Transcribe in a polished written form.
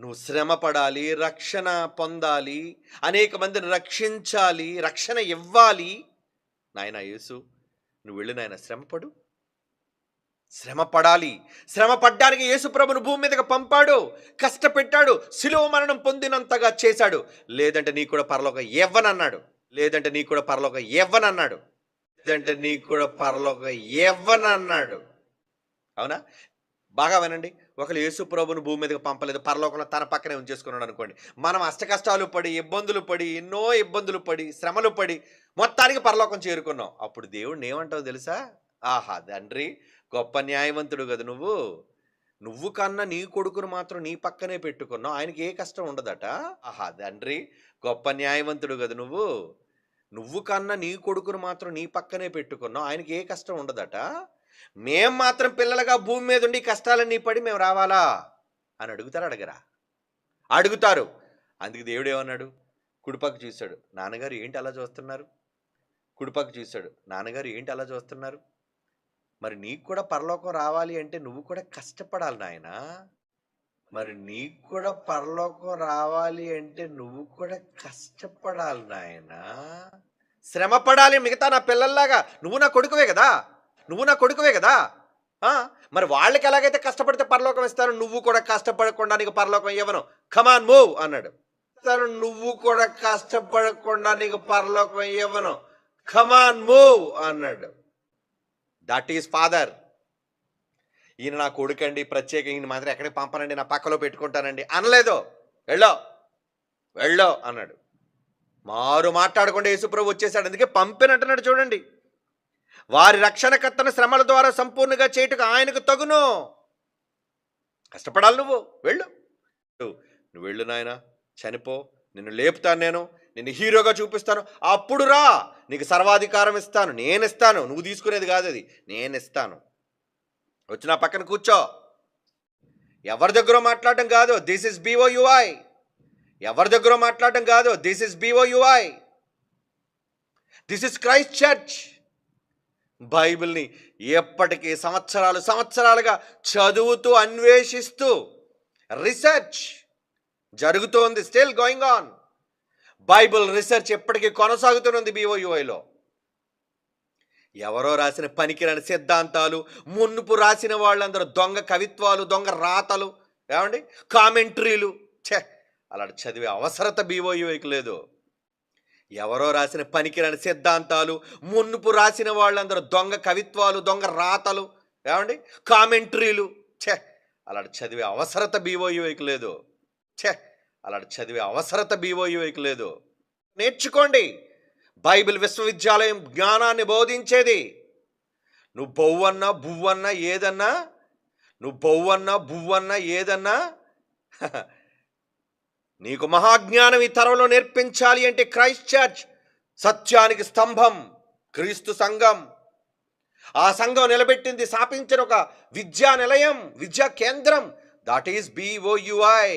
నువ్వు శ్రమ పడాలి, రక్షణ పొందాలి, అనేక మందిని రక్షించాలి, రక్షణ ఇవ్వాలి. నాయనా యేసు, నువ్వు వెళ్ళు నాయన, శ్రమపడు, శ్రమ పడాలి. శ్రమ పడ్డానికి యేసు ప్రభును భూమి మీదకి పంపాడు, కష్టపెట్టాడు, శిలువ మరణం పొందినంతగా చేశాడు. లేదంటే నీకు కూడా పరలోకం ఇవ్వనన్నాడు. లేదంటే నీకు కూడా పరలోకం ఇవ్వనన్నాడు. లేదంటే నీకు కూడా పరలోకం ఇవ్వనన్నాడు. అవునా? బాగా వినండి. ఒకరు యేసు ప్రభును భూమి మీదకి పంపలేదు, పరలోకంలో తన పక్కనే ఉంచేసుకున్నాడు అనుకోండి. మనం అష్టకష్టాలు పడి, ఇబ్బందులు పడి, ఎన్నో ఇబ్బందులు పడి, శ్రమలు పడి మొత్తానికి పరలోకం చేరుకున్నాం. అప్పుడు దేవుడిని ఏమంటావు తెలుసా? ఆహా తండ్రి, గొప్ప న్యాయవంతుడు కదా నువ్వు. నువ్వు కన్నా నీ కొడుకును మాత్రం నీ పక్కనే పెట్టుకున్నావు, ఆయనకి ఏ కష్టం ఉండదట. ఆహా తండ్రి, గొప్ప న్యాయవంతుడు కదా నువ్వు. నువ్వు కన్నా నీ కొడుకును మాత్రం నీ పక్కనే పెట్టుకున్నావు, ఆయనకి ఏ కష్టం ఉండదట. మేం మాత్రం పిల్లలుగా భూమి మీద ఉండి కష్టాలన్నీ పడి మేము రావాలా అని అడుగుతారు? అడగరా? అడుగుతారు. అందుకు దేవుడు ఏమన్నాడు? కుడిపక్క చూశాడు, నాన్నగారు ఏంటి అలా చూస్తున్నారు? కుడిపక్క చూశాడు, నాన్నగారు ఏంటి అలా చూస్తున్నారు? మరి నీకు కూడా పరలోకం రావాలి అంటే నువ్వు కూడా కష్టపడాలి నాయనా. మరి నీకు కూడా పరలోకం రావాలి అంటే నువ్వు కూడా కష్టపడాలి నాయనా. శ్రమ పడాలి మిగతా నా పిల్లల్లాగా. నువ్వు నా కొడుకువే కదా, నువ్వు నా కొడుకువే కదా. మరి వాళ్ళకి ఎలాగైతే కష్టపడితే పరలోకం ఇస్తాను, నువ్వు కూడా కష్టపడకుండా నీకు పరలోకం ఇవ్వను, కమాన్ మూవ్ అన్నాడు. నువ్వు కూడా కష్టపడకుండా నీకు పరలోకం ఇవ్వను, కమాన్ మూవ్ అన్నాడు. That is father. ఈయన నా కొడుకండి, ప్రత్యేకంగా ఈయన మాత్రం ఎక్కడికి పంపనండి, నా పక్కలో పెట్టుకుంటానండి అనలేదు. వెళ్ళో వెళ్ళో అన్నాడు. మారు మాట్లాడకుండా యేసుప్రభు వచ్చేసాడు. అందుకే పంపినట్టున్నాడు. చూడండి, వారి రక్షణకర్తను శ్రమల ద్వారా సంపూర్ణంగా చేయుటకు ఆయనకు తగును. కష్టపడాలి, నువ్వు వెళ్ళు, నువ్వు వెళ్ళు నాయన, చనిపో, నిన్ను లేపుతాను, నిన్ను హీరోగా చూపిస్తాను, అప్పుడు రా, నీకు సర్వాధికారం ఇస్తాను, నేను ఇస్తాను, నువ్వు తీసుకునేది కాదు, అది నేను ఇస్తాను. వచ్చి నా పక్కన కూర్చో. ఎవరి దగ్గర మాట్లాడటం కాదు, దిస్ ఇస్ BOUI. ఎవరి దగ్గర మాట్లాడటం కాదు, this is BOUI. This is Christ church. బైబిల్ని ఎప్పటికీ సంవత్సరాలుగా చదువుతూ, అన్వేషిస్తూ, రీసెర్చ్ జరుగుతోంది, still going on. Bible research ఎప్పటికీ కొనసాగుతున్నది BOUIలో. ఎవరో రాసిన పనికిరాని సిద్ధాంతాలు, మున్నుపు రాసిన వాళ్ళందరూ దొంగ కవిత్వాలు, దొంగ రాతలు, ఏమండి కామెంట్రీలు, అలాంటి చదివే అవసరత BOUIకి లేదు. ఎవరో రాసిన పనికిరాని సిద్ధాంతాలు, మున్నుపు రాసిన వాళ్ళందరూ దొంగ కవిత్వాలు, దొంగ రాతలు, ఏమండి కామెంట్రీలు, అలాంటి చదివే అవసరత BOUIకి లేదు. అలాంటి చదివే అవసరత BOUIకి లేదు. నేర్చుకోండి. బైబిల్ విశ్వవిద్యాలయం జ్ఞానాన్ని బోధించేది. నువ్వు బొవ్వన్నా బువ్వన్నా ఏదన్నా, నువ్వు బొవ్వన్నా బువ్వన్నా ఏదన్నా, నీకు మహాజ్ఞానం ఈ తరంలో నేర్పించాలి అంటే క్రైస్ట్ చర్చ్ సత్యానికి స్తంభం, క్రీస్తు సంఘం. ఆ సంఘం నిలబెట్టింది, స్థాపించిన ఒక విద్యా నిలయం, విద్యా కేంద్రం. That is BOUI.